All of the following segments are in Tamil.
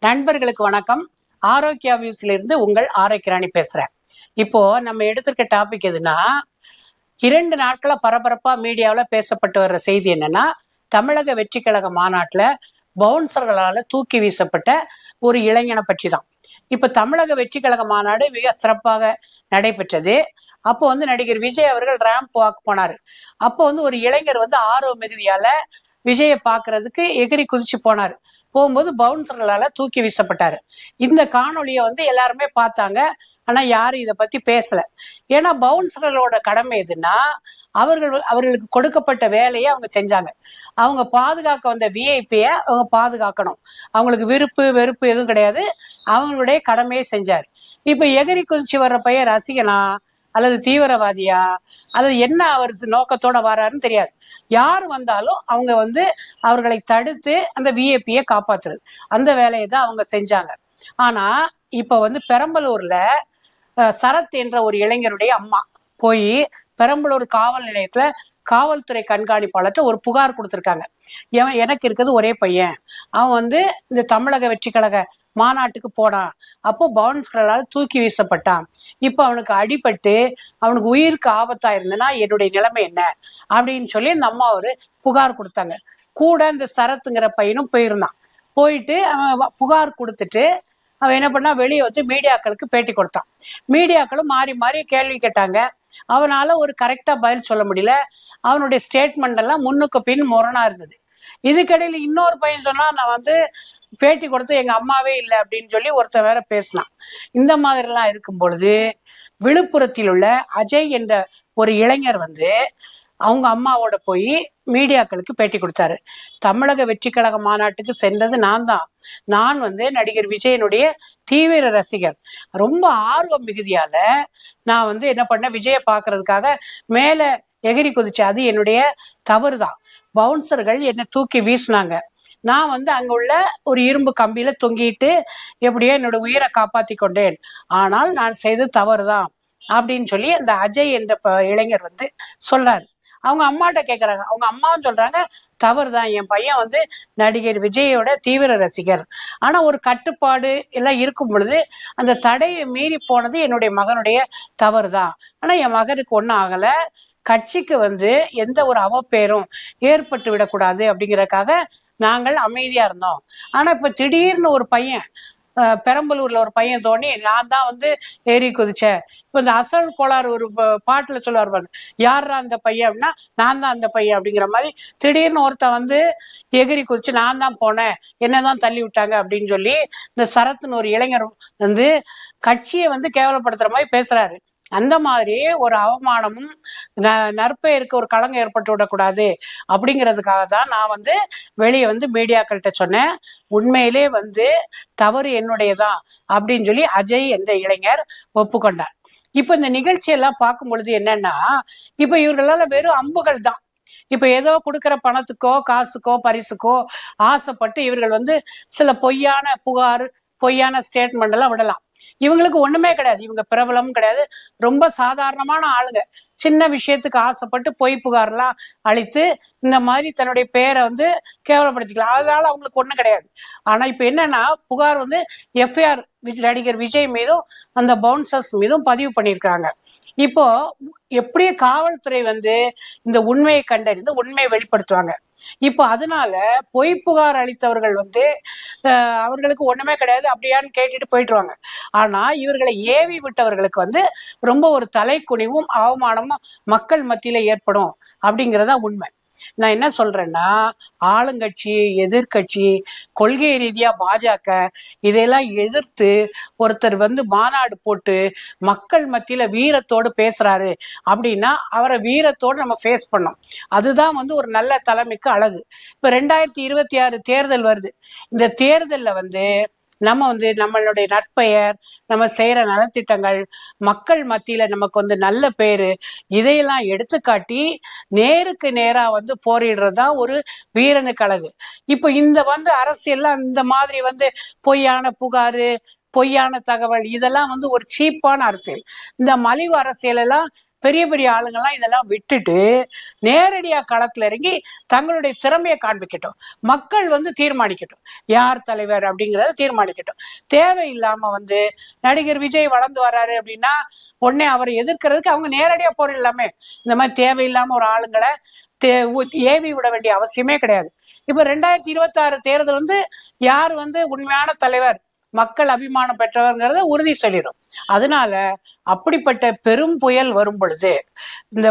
நண்பர்களுக்கு வணக்கம். ஆரோக்கியா வியூஸ்ல இருந்து உங்கள் ஆரோக்கியராணி பேசுறேன். இப்போ நம்ம எடுத்திருக்க டாபிக் எதுனா, 2 நாட்களா பரபரப்பா மீடியாவில் பேசப்பட்டு வர்ற செய்தி என்னன்னா, தமிழக வெற்றி கழக மாநாட்டில் பவுன்சர்களால தூக்கி வீசப்பட்ட ஒரு இளைஞனை பற்றி தான். இப்ப தமிழக வெற்றி கழக மாநாடு மிக சிறப்பாக நடைபெற்றது. அப்போ நடிகர் விஜய் அவர்கள் ரேம்ப் வாக் போனாரு. அப்போ ஒரு இளைஞர் ஆர்வ மிகுதியால விஜயை பாக்குறதுக்கு எகிரி குதிச்சு போனாரு. போகும்போது பவுன்சர்களால தூக்கி வீசப்பட்டாரு. இந்த காணொலியை எல்லாருமே பார்த்தாங்க. ஆனா யாரும் இதை பத்தி பேசல. ஏன்னா பவுன்சர்களோட கடமை எதுன்னா, அவர்களுக்கு கொடுக்கப்பட்ட வேலையை அவங்க செஞ்சாங்க. அவங்க பாதுகாக்க வந்த விஐபிய அவங்க பாதுகாக்கணும். அவங்களுக்கு விருப்பு வெறுப்பு எதுவும் கிடையாது. அவங்களுடைய கடமையை செஞ்சாரு. இப்ப எகிரி குதிச்சு வர்ற பையன் ரசிகனா அல்லது தீவிரவாதியா அல்லது என்ன அவர் நோக்கத்தோட வர்றாருன்னு தெரியாது. யார் வந்தாலும் அவங்க அவர்களை தடுத்து அந்த விஐபியை காப்பாத்துறது, அந்த வேலையை தான் அவங்க செஞ்சாங்க. ஆனா இப்ப பெரம்பலூர்ல சரத் என்ற ஒரு இளைஞருடைய அம்மா போய் பெரம்பலூர் காவல் நிலையத்துல காவல்துறை கண்காணிப்பாளர்கிட்ட ஒரு புகார் கொடுத்துருக்காங்க. எனக்கு இருக்கிறது ஒரே பையன், அவன் இந்த தமிழக வெற்றி கழக மாநாட்டுக்கு போனான், அப்போ பவுன்ஸ்களால் தூக்கி வீசப்பட்டான், இப்போ அவனுக்கு அடிபட்டு அவனுக்கு உயிருக்கு ஆபத்தா இருந்ததுன்னா என்னுடைய நிலைமை என்ன அப்படின்னு சொல்லி இந்த அம்மா ஒரு புகார் கொடுத்தாங்க. கூட இந்த சரத்துங்கிற பையனும் போயிருந்தான். போயிட்டு அவன் புகார் கொடுத்துட்டு அவன் என்ன பண்ணா, வெளியே மீடியாக்களுக்கு பேட்டி கொடுத்தான். மீடியாக்களும் மாறி மாறி கேள்வி கேட்டாங்க. அவனால ஒரு கரெக்டா பதில் சொல்ல முடியல. அவனுடைய ஸ்டேட்மெண்ட் எல்லாம் முன்னுக்கு பின் முரணா இருந்தது. இதுக்கிடையில இன்னொரு பையன் சொன்னா, நான் பேட்டி கொடுத்து எங்க அம்மாவே இல்லை அப்படின்னு சொல்லி ஒருத்தர் வேற பேசினான். இந்த மாதிரிலாம் இருக்கும் பொழுது விழுப்புரத்தில் உள்ள அஜய் என்ற ஒரு இளைஞர் அவங்க அம்மாவோட போய் மீடியாக்களுக்கு பேட்டி கொடுத்தாரு. தமிழக வெற்றி கழக மாநாட்டுக்கு சென்றது நான் தான். நான் நடிகர் விஜயனுடைய தீவிர ரசிகர். ரொம்ப ஆர்வம் மிகுதியால நான் என்ன பண்ணேன், விஜயை பார்க்கறதுக்காக மேல எகிரி குதிச்சு, அது என்னுடைய தவறு தான். பவுன்சர்கள் என்னை தூக்கி வீசினாங்க. நான் அங்க உள்ள ஒரு இரும்பு கம்பியில தொங்கிட்டு எப்படியோ என்னோட உயிரை காப்பாத்தி கொண்டேன். ஆனால் நான் செய்தது தவறுதான் அப்படின்னு சொல்லி அந்த அஜய் என்ற இளைஞர் சொல்றாரு. அவங்க அம்மாட்ட கேட்குறாங்க. அவங்க அம்மாவும் சொல்றாங்க, தவறு தான், என் பையன் நடிகர் விஜயோட தீவிர ரசிகர். ஆனா ஒரு கட்டுப்பாடு எல்லாம் இருக்கும் பொழுது அந்த தடையை மீறி போனது என்னுடைய மகனுடைய தவறு தான். ஆனா என் மகனுக்கு ஒன்றும் ஆகலை. கட்சிக்கு எந்த ஒரு அவப்பேரும் ஏற்பட்டு விடக்கூடாது அப்படிங்கிறதுக்காக நாங்கள் அமைதியா இருந்தோம். ஆனா இப்ப திடீர்னு ஒரு பையன், பெரம்பலூர்ல ஒரு பையன் தோணி நான் தான் ஏறி குதிச்சேன். இப்ப இந்த அசல் கோளாறு ஒரு பாட்டுல சொல்லுவார் பாருங்க, யாரா அந்த பையன் அப்படின்னா, நான் தான் அந்த பையன் அப்படிங்கிற மாதிரி திடீர்னு ஒருத்தன் எகிரி குதிச்சு நான் தான் போனேன், என்னதான் தள்ளி விட்டாங்க அப்படின்னு சொல்லி இந்த சரத்னு ஒரு இளைஞர் கட்சியை கேவலப்படுத்துற மாதிரி பேசுறாரு. அந்த மாதிரி ஒரு அவமானமும் நற்பெயருக்கு ஒரு களங்கம் ஏற்பட்டு விடக்கூடாது அப்படிங்கிறதுக்காக தான் நான் வெளியே மீடியாக்கள்கிட்ட சொன்னேன். உண்மையிலே தவறு என்னுடையதான் அப்படின்னு சொல்லி அஜய் என்ற இளைஞர் ஒப்புக்கொண்டார். இப்ப இந்த நிகழ்ச்சியெல்லாம் பார்க்கும் பொழுது என்னன்னா, இப்ப இவர்களால வெறும் அம்புகள் தான். இப்ப ஏதோ கொடுக்குற பணத்துக்கோ காசுக்கோ பரிசுக்கோ ஆசைப்பட்டு இவர்கள் சில பொய்யான புகார், பொய்யான ஸ்டேட்மெண்ட் எல்லாம் விடலாம். இவங்களுக்கு ஒண்ணுமே கிடையாது. இவங்க பிரபலமும் கிடையாது. ரொம்ப சாதாரணமான ஆளுங்க. சின்ன விஷயத்துக்கு ஆசைப்பட்டு பொய் புகார்லாம் அளித்து இந்த மாதிரி தன்னுடைய பேரை கேவலப்படுத்திக்கலாம். அதனால அவங்களுக்கு ஒண்ணும் கிடையாது. ஆனா இப்ப என்னன்னா, புகார் எஃப்ஐஆர் நடிகர் விஜய் மீதும் அந்த பவுன்சர்ஸ் மீதும் பதிவு பண்ணியிருக்காங்க. இப்போ எப்படியே காவல்துறை இந்த உண்மையை கண்டறிந்து உண்மையை வெளிப்படுத்துவாங்க. இப்போ அதனால பொய் புகார் அளித்தவர்கள் அவர்களுக்கு ஒண்ணுமே கிடையாது அப்படியான்னு கேட்டுட்டு போயிட்டுருவாங்க. ஆனா இவர்களை ஏவி விட்டவர்களுக்கு ரொம்ப ஒரு தலைக்குனிவும் அவமானமும் மக்கள் மத்தியில ஏற்படும் அப்படிங்கிறதா உண்மை. நான் என்ன சொல்றேன்னா, ஆளுங்கட்சி எதிர்கட்சி கொள்கை ரீதியா பாஜக இதையெல்லாம் எதிர்த்து ஒருத்தர் மாநாடு போட்டு மக்கள் மத்தியில வீரத்தோடு பேசுறாரு அப்படின்னா அவரை வீரத்தோடு நம்ம ஃபேஸ் பண்ணோம். அதுதான் ஒரு நல்ல தலைமைக்கு அழகு. இப்ப 2026 தேர்தல் வருது. இந்த தேர்தல்ல நம்ம நம்மளுடைய நற்பெயர், நம்ம செய்யற நலத்திட்டங்கள், மக்கள் மத்தியில நமக்கு நல்ல பேரு, இதையெல்லாம் எடுத்துக்காட்டி நேருக்கு நேரா போரிடுறதா ஒரு வீரனுக்கு அழகு. இப்ப இந்த அரசியல்ல இந்த மாதிரி பொய்யான புகாரு, பொய்யான தகவல், இதெல்லாம் ஒரு சீப்பான அரசியல். இந்த மலிவு அரசியல் எல்லாம் பெரிய பெரிய ஆளுங்கள்லாம் இதெல்லாம் விட்டுட்டு நேரடியாக களத்தில் இறங்கி தங்களுடைய திறமையை காண்பிக்கட்டும். மக்கள் தீர்மானிக்கட்டும் யார் தலைவர் அப்படிங்கிறத தீர்மானிக்கட்டும். தேவையில்லாம நடிகர் விஜய் வளர்ந்து வர்றாரு அப்படின்னா உடனே அவரை எதிர்க்கிறதுக்கு அவங்க நேரடியாக போரிடலாமே. இந்த மாதிரி தேவையில்லாம ஒரு ஆளுங்களை ஏவி விட வேண்டிய அவசியமே கிடையாது. இப்ப 2026 தேர்தல் யார் உண்மையான தலைவர், மக்கள் அபிமானம் பெற்றவர்ங்கிறத உறுதி சொல்லிடும். அதனால அப்படிப்பட்ட பெரும் புயல் வரும் பொழுது இந்த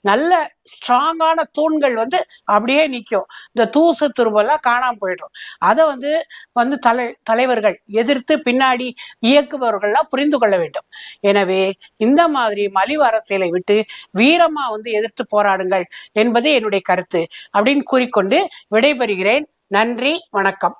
நல்ல ஸ்ட்ராங்கான தூண்கள் அப்படியே நிற்கும். இந்த தூசு துருவெல்லாம் காணாம போயிடும். அதை தலைவர்கள் எதிர்த்து பின்னாடி இயக்குபவர்கள்லாம் புரிந்து கொள்ள வேண்டும். எனவே இந்த மாதிரி மலிவு அரசியலை விட்டு வீரமா எதிர்த்து போராடுங்கள் என்பதே என்னுடைய கருத்து அப்படின்னு கூறிக்கொண்டு விடைபெறுகிறேன். நன்றி, வணக்கம்.